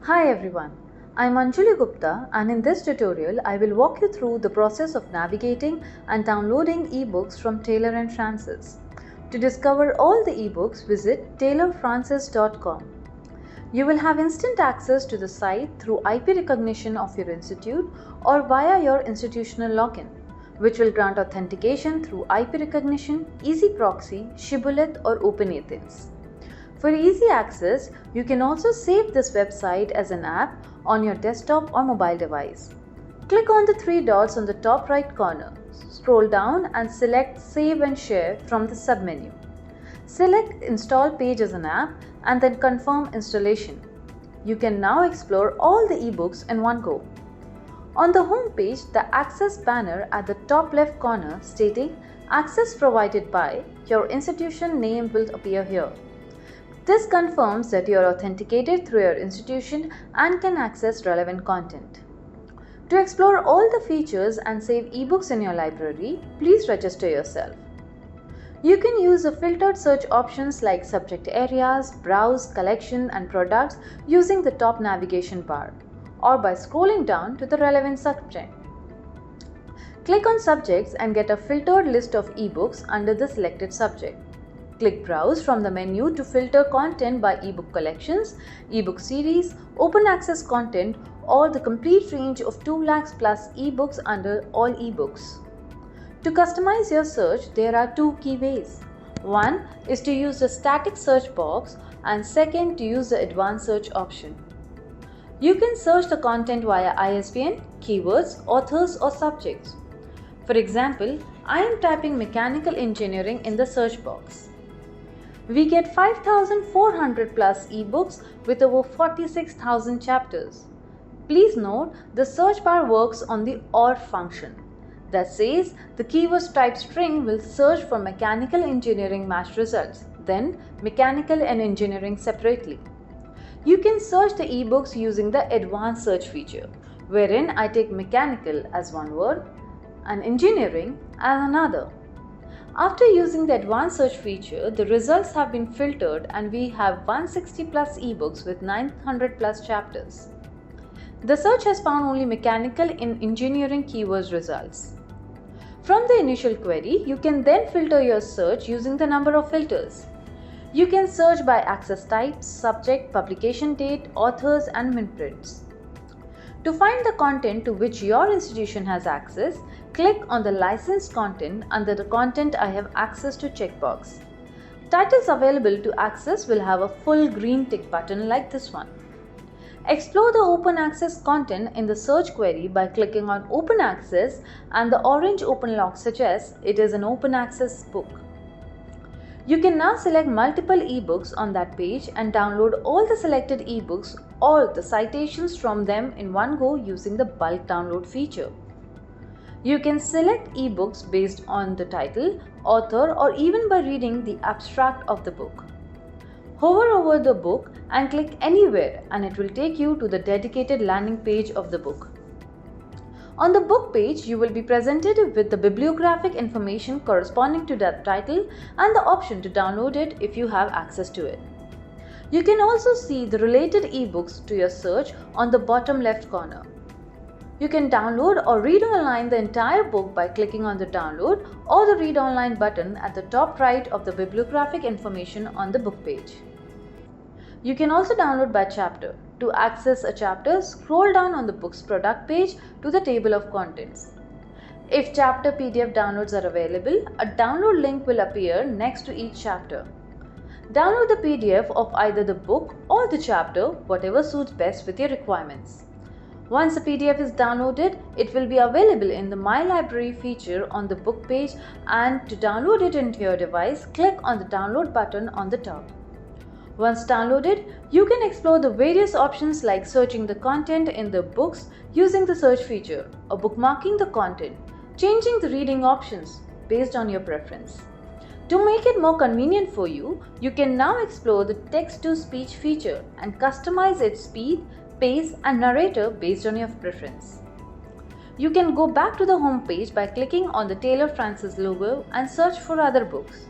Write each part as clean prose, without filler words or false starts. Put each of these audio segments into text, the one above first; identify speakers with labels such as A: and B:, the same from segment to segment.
A: Hi everyone, I'm Anjali Gupta and in this tutorial I will walk you through the process of navigating and downloading ebooks from Taylor & Francis. To discover all the ebooks, visit taylorfrancis.com. You will have instant access to the site through IP recognition of your institute or via your institutional login, which will grant authentication through IP recognition, Easy Proxy, Shibboleth or OpenAthens. For easy access, you can also save this website as an app on your desktop or mobile device. Click on the three dots on the top right corner. Scroll down and select Save and Share from the submenu. Select Install Page as an app and then confirm installation. You can now explore all the ebooks in one go. On the home page, the Access banner at the top left corner stating Access provided by your institution name will appear here. This confirms that you are authenticated through your institution and can access relevant content. To explore all the features and save ebooks in your library, please register yourself. You can use the filtered search options like subject areas, browse, collection and products using the top navigation bar or by scrolling down to the relevant subject. Click on subjects and get a filtered list of ebooks under the selected subject. Click Browse from the menu to filter content by ebook collections, ebook series, open access content or the complete range of 2 lakhs plus ebooks under all ebooks. To customize your search, there are two key ways. One is to use the static search box and second to use the advanced search option. You can search the content via ISBN, keywords, authors or subjects. For example, I am typing mechanical engineering in the search box. We get 5,400 plus ebooks with over 46,000 chapters. Please note the search bar works on the OR function. That says the keywords type string will search for mechanical engineering match results, then mechanical and engineering separately. You can search the ebooks using the advanced search feature, wherein I take mechanical as one word and engineering as another. After using the advanced search feature, the results have been filtered and we have 160 plus ebooks with 900 plus chapters. The search has found only mechanical and engineering keywords results. From the initial query, you can then filter your search using the number of filters. You can search by access type, subject, publication date, authors and mint prints. To find the content to which your institution has access, click on the licensed content under the Content I have access to checkbox. Titles available to access will have a full green tick button like this one. Explore the open access content in the search query by clicking on Open Access and the orange open lock suggests it is an open access book. You can now select multiple ebooks on that page and download all the selected ebooks or the citations from them in one go using the bulk download feature. You can select ebooks based on the title, author or even by reading the abstract of the book. Hover over the book and click anywhere and it will take you to the dedicated landing page of the book. On the book page, you will be presented with the bibliographic information corresponding to that title and the option to download it if you have access to it. You can also see the related ebooks to your search on the bottom left corner. You can download or read online the entire book by clicking on the download or the read online button at the top right of the bibliographic information on the book page. You can also download by chapter. To access a chapter, scroll down on the book's product page to the table of contents. If chapter PDF downloads are available, a download link will appear next to each chapter. Download the PDF of either the book or the chapter, whatever suits best with your requirements. Once the PDF is downloaded, it will be available in the My Library feature on the book page, and to download it into your device, click on the download button on the top. Once downloaded, you can explore the various options like searching the content in the books using the search feature or bookmarking the content, changing the reading options based on your preference. To make it more convenient for you, you can now explore the text-to-speech feature and customize its speed, pace and narrator based on your preference. You can go back to the home page by clicking on the Taylor Francis logo and search for other books.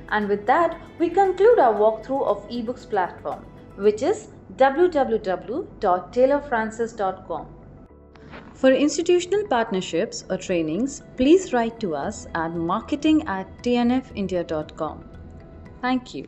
A: And with that, we conclude our walkthrough of eBooks platform, which is www.taylorfrancis.com. For institutional partnerships or trainings, please write to us at marketing@tnfindia.com. Thank you.